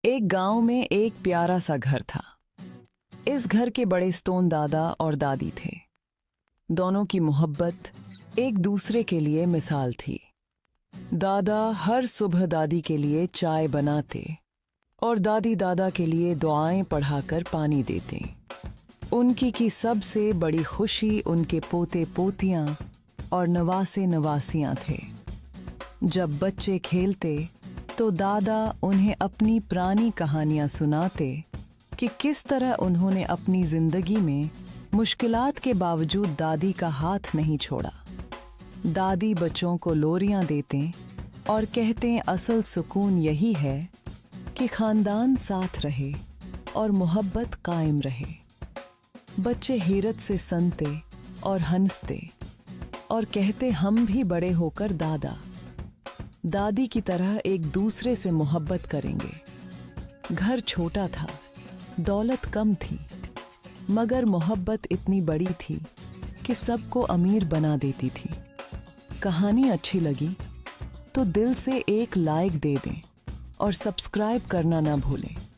एक गांव में एक प्यारा सा घर था। इस घर के बड़े स्तोन दादा और दादी थे। दोनों की मोहब्बत एक दूसरे के लिए मिसाल थी। दादा हर सुबह दादी के लिए चाय बनाते और दादी दादा के लिए दुआएं पढ़ाकर पानी देते। उनकी की सबसे बड़ी खुशी उनके पोते पोतियां और नवासे नवासियां थे। जब बच्चे खेलते तो दादा उन्हें अपनी पुरानी कहानियां सुनाते कि किस तरह उन्होंने अपनी जिंदगी में मुश्किलात के बावजूद दादी का हाथ नहीं छोड़ा। दादी बच्चों को लोरियां देते और कहते असल सुकून यही है कि खानदान साथ रहे और मोहब्बत कायम रहे। बच्चे हैरत से सुनते और हंसते और कहते हम भी बड़े होकर दादा दादी की तरह एक दूसरे से मोहब्बत करेंगे। घर छोटा था, दौलत कम थी, मगर मोहब्बत इतनी बड़ी थी कि सबको अमीर बना देती थी। कहानी अच्छी लगी तो दिल से एक लाइक दे दें और सब्सक्राइब करना ना भूलें।